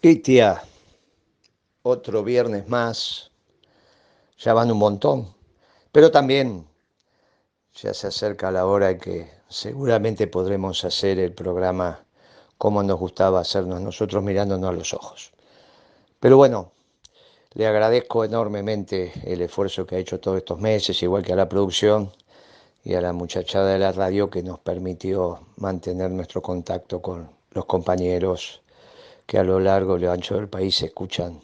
Y tía, otro viernes más, ya van un montón, pero también ya se acerca la hora en que seguramente podremos hacer el programa como nos gustaba hacernos nosotros mirándonos a los ojos. Pero bueno, le agradezco enormemente el esfuerzo que ha hecho todos estos meses, igual que a la producción y a la muchachada de la radio que nos permitió mantener nuestro contacto con los compañeros que a lo largo y lo ancho del país escuchan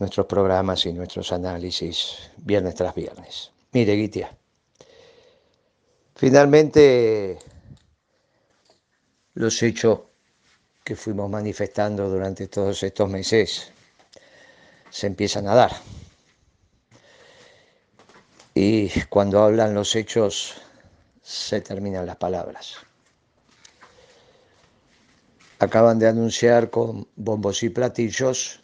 nuestros programas y nuestros análisis viernes tras viernes. Mire, Guitia, finalmente los hechos que fuimos manifestando durante todos estos meses se empiezan a dar. Y cuando hablan los hechos, se terminan las palabras. Acaban de anunciar con bombos y platillos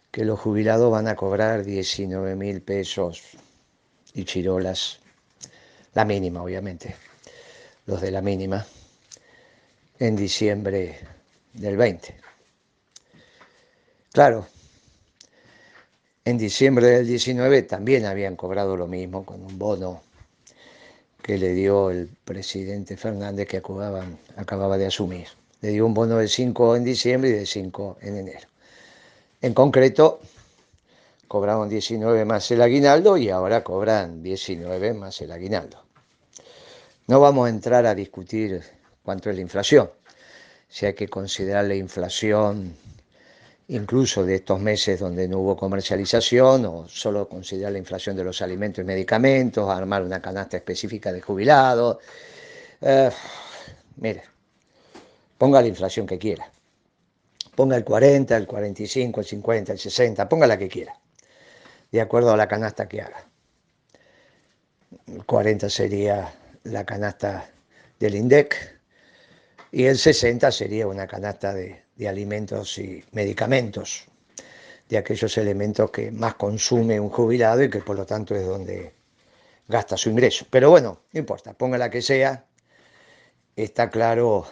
que los jubilados van a cobrar 19.000 pesos y chirolas, la mínima obviamente, los de la mínima, en diciembre del 20. Claro, en diciembre del 19 también habían cobrado lo mismo con un bono que le dio el presidente Fernández que acababa de asumir. Le dio un bono de 5 en diciembre y de 5 en enero. En concreto, cobraron 19 más el aguinaldo y ahora cobran 19 más el aguinaldo. No vamos a entrar a discutir cuánto es la inflación, si hay que considerar la inflación incluso de estos meses donde no hubo comercialización, o solo considerar la inflación de los alimentos y medicamentos, armar una canasta específica de jubilados. Mire, ponga la inflación que quiera. Ponga el 40, el 45, el 50, el 60, ponga la que quiera, de acuerdo a la canasta que haga. El 40 sería la canasta del INDEC y el 60 sería una canasta de alimentos y medicamentos, de aquellos elementos que más consume un jubilado y que por lo tanto es donde gasta su ingreso. Pero bueno, no importa, ponga la que sea, está claro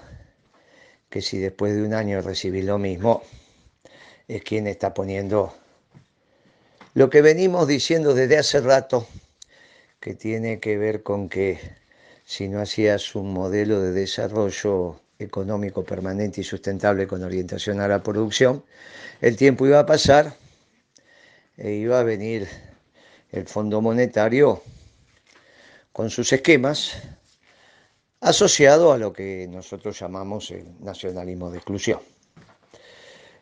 que si después de un año recibís lo mismo, es quien está poniendo lo que venimos diciendo desde hace rato, que tiene que ver con que si no hacías un modelo de desarrollo económico permanente y sustentable con orientación a la producción, el tiempo iba a pasar e iba a venir el Fondo Monetario con sus esquemas asociado a lo que nosotros llamamos el nacionalismo de exclusión.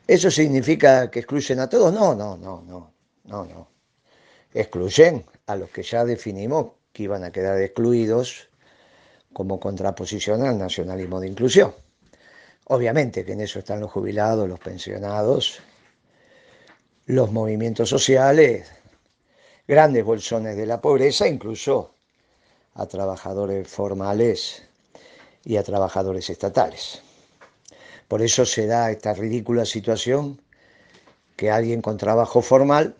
¿Eso significa que excluyen a todos? No. Excluyen a los que ya definimos que iban a quedar excluidos como contraposición al nacionalismo de inclusión. Obviamente que en eso están los jubilados, los pensionados, los movimientos sociales, grandes bolsones de la pobreza, incluso a trabajadores formales y a trabajadores estatales. Por eso se da esta ridícula situación que alguien con trabajo formal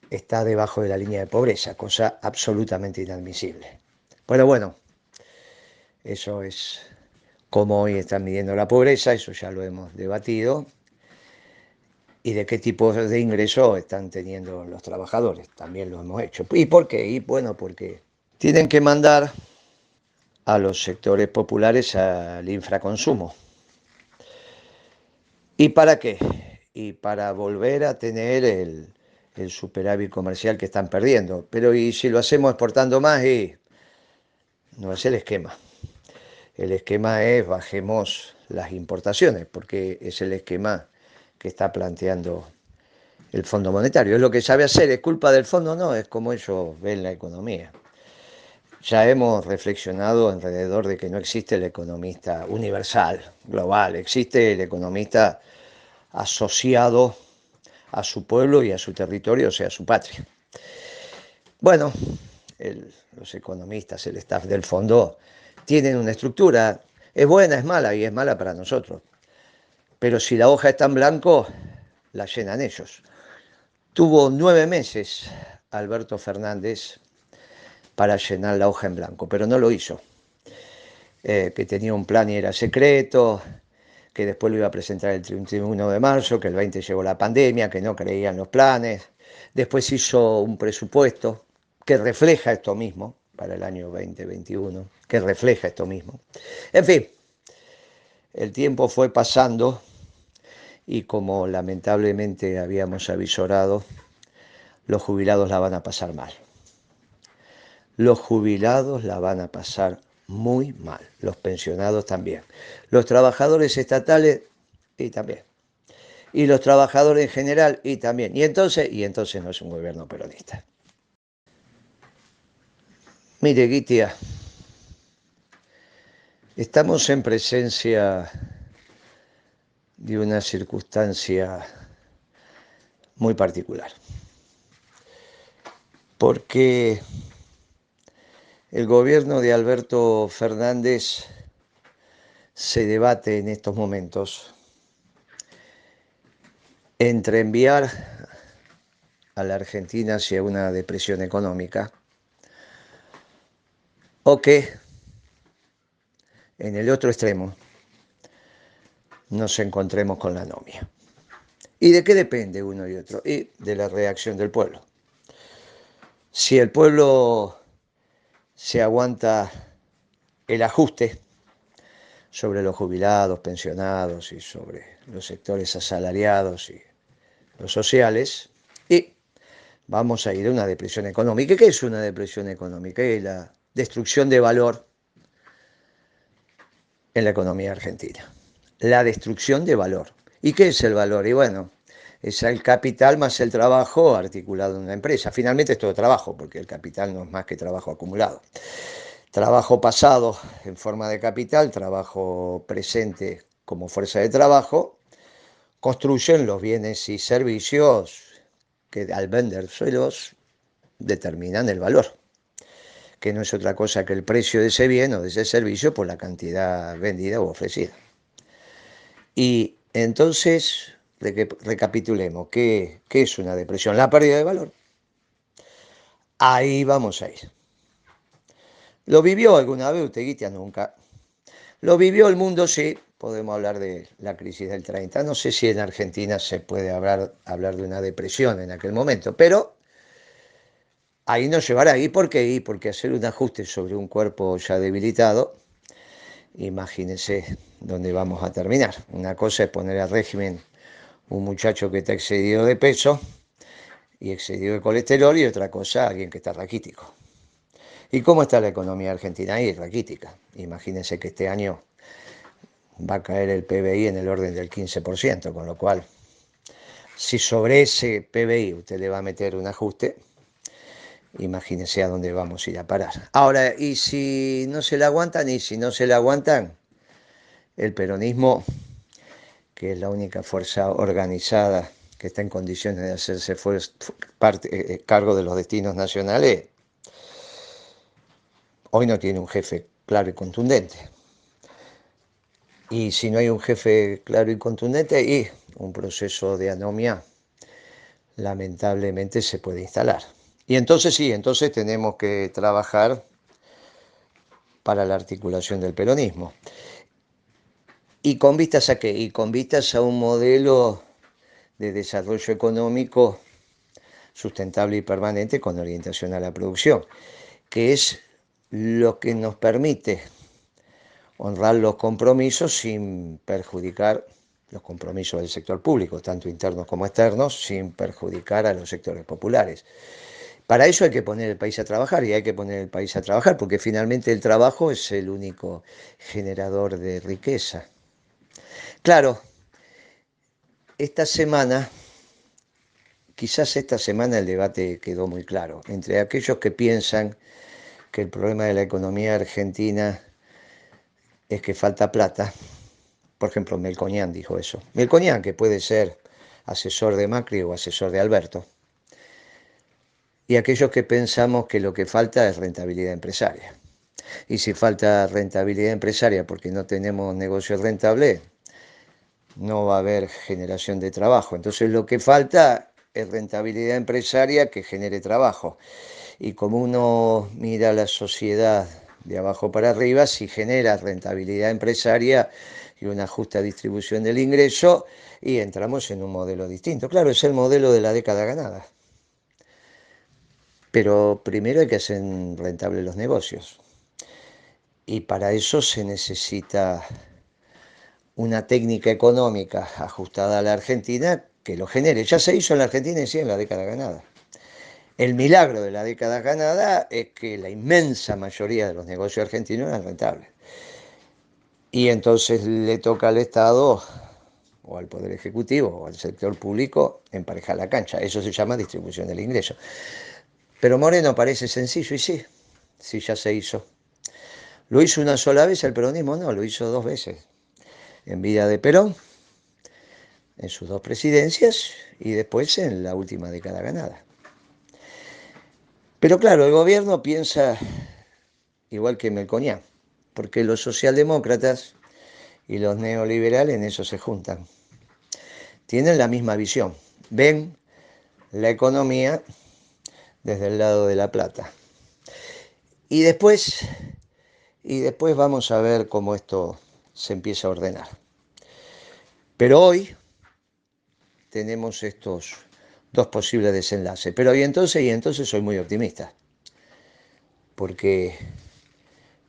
está debajo de la línea de pobreza, cosa absolutamente inadmisible. Pero bueno, eso es cómo hoy están midiendo la pobreza, eso ya lo hemos debatido, y de qué tipo de ingreso están teniendo los trabajadores, también lo hemos hecho. ¿Y por qué? Y bueno, porque tienen que mandar a los sectores populares al infraconsumo. ¿Y para qué? Y para volver a tener el superávit comercial que están perdiendo. Pero ¿y si lo hacemos exportando más? Y no es el esquema. El esquema es bajemos las importaciones, porque es el esquema que está planteando el Fondo Monetario. Es lo que sabe hacer, ¿es culpa del fondo? No, es como ellos ven la economía. Ya hemos reflexionado alrededor de que no existe el economista universal, global, existe el economista asociado a su pueblo y a su territorio, o sea, a su patria. Bueno, los economistas, el staff del fondo, tienen una estructura, es buena, es mala y es mala para nosotros. Pero si la hoja está en blanco, la llenan ellos. Tuvo 9 meses Alberto Fernández para llenar la hoja en blanco, pero no lo hizo. Que tenía un plan y era secreto, que después lo iba a presentar el 31 de marzo, que el 20 llegó la pandemia, que no creían los planes. Después hizo un presupuesto que refleja esto mismo para el año 2021, que refleja esto mismo. En fin, el tiempo fue pasando y como lamentablemente habíamos avisorado, los jubilados la van a pasar mal. Los jubilados la van a pasar muy mal, los pensionados también, los trabajadores estatales y también, y los trabajadores en general y también, y entonces no es un gobierno peronista. Mire, Guitia, estamos en presencia de una circunstancia muy particular, porque el gobierno de Alberto Fernández se debate en estos momentos entre enviar a la Argentina hacia una depresión económica o que en el otro extremo nos encontremos con la anomia. ¿Y de qué depende uno y otro? Y de la reacción del pueblo. Si el pueblo se aguanta el ajuste sobre los jubilados, pensionados y sobre los sectores asalariados y los sociales, y vamos a ir a una depresión económica. ¿Qué es una depresión económica? Es la destrucción de valor en la economía argentina. La destrucción de valor. ¿Y qué es el valor? Y bueno, es el capital más el trabajo articulado en una empresa. Finalmente es todo trabajo, porque el capital no es más que trabajo acumulado. Trabajo pasado en forma de capital, trabajo presente como fuerza de trabajo, construyen los bienes y servicios que al vendérselos determinan el valor, que no es otra cosa que el precio de ese bien o de ese servicio por la cantidad vendida o ofrecida. Y entonces, recapitulemos, ¿qué es una depresión? La pérdida de valor. Ahí vamos a ir. ¿Lo vivió alguna vez usted, Guitia? Nunca. ¿Lo vivió el mundo? Sí. Podemos hablar de la crisis del 30. No sé si en Argentina se puede hablar de una depresión en aquel momento, pero ahí nos llevará. ¿Y por qué? Y porque hacer un ajuste sobre un cuerpo ya debilitado, imagínense dónde vamos a terminar. Una cosa es poner al régimen un muchacho que está excedido de peso y excedido de colesterol, y otra cosa alguien que está raquítico. ¿Y cómo está la economía argentina? Ahí, raquítica. Imagínense que este año va a caer el PBI en el orden del 15%, con lo cual, si sobre ese PBI usted le va a meter un ajuste, imagínense a dónde vamos a ir a parar. Ahora, y si no se la aguantan, el peronismo, que es la única fuerza organizada que está en condiciones de hacerse cargo de los destinos nacionales, hoy no tiene un jefe claro y contundente. Y si no hay un jefe claro y contundente, y un proceso de anomia lamentablemente se puede instalar. Y entonces sí, entonces tenemos que trabajar para la articulación del peronismo. ¿Y con vistas a qué? Y con vistas a un modelo de desarrollo económico sustentable y permanente con orientación a la producción, que es lo que nos permite honrar los compromisos sin perjudicar los compromisos del sector público, tanto internos como externos, sin perjudicar a los sectores populares. Para eso hay que poner el país a trabajar, y hay que poner el país a trabajar porque finalmente el trabajo es el único generador de riqueza. Claro, quizás esta semana el debate quedó muy claro entre aquellos que piensan que el problema de la economía argentina es que falta plata. Por ejemplo, Melconian dijo eso. Melconian, que puede ser asesor de Macri o asesor de Alberto. Y aquellos que pensamos que lo que falta es rentabilidad empresaria. Y si falta rentabilidad empresaria porque no tenemos negocios rentables, no va a haber generación de trabajo. Entonces lo que falta es rentabilidad empresaria que genere trabajo. Y como uno mira la sociedad de abajo para arriba, si genera rentabilidad empresaria y una justa distribución del ingreso, y entramos en un modelo distinto. Claro, es el modelo de la década ganada. Pero primero hay que hacer rentables los negocios. Y para eso se necesita una técnica económica ajustada a la Argentina que lo genere. Ya se hizo en la Argentina y sí en la década ganada. El milagro de la década ganada es que la inmensa mayoría de los negocios argentinos eran rentables. Y entonces le toca al Estado, o al Poder Ejecutivo, o al sector público, emparejar la cancha. Eso se llama distribución del ingreso. Pero Moreno parece sencillo, y sí, sí ya se hizo. ¿Lo hizo una sola vez el peronismo? No, lo hizo 2 veces. En vida de Perón, en sus 2 presidencias, y después en la última década ganada. Pero claro, el gobierno piensa igual que Melconian, porque los socialdemócratas y los neoliberales en eso se juntan. Tienen la misma visión, ven la economía desde el lado de la plata. Y después vamos a ver cómo esto se empieza a ordenar. Pero hoy tenemos estos 2 posibles desenlaces. Pero y entonces soy muy optimista, porque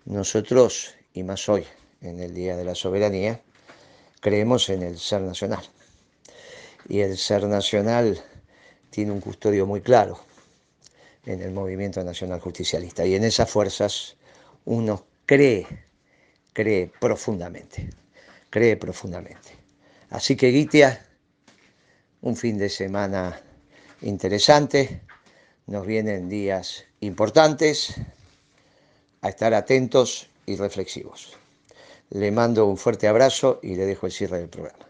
nosotros, y más hoy, en el Día de la Soberanía, creemos en el ser nacional. Y el ser nacional tiene un custodio muy claro en el movimiento nacional justicialista. Y en esas fuerzas uno cree profundamente. Cree profundamente. Así que, Guitia, un fin de semana interesante. Nos vienen días importantes, a estar atentos y reflexivos. Le mando un fuerte abrazo y le dejo el cierre del programa.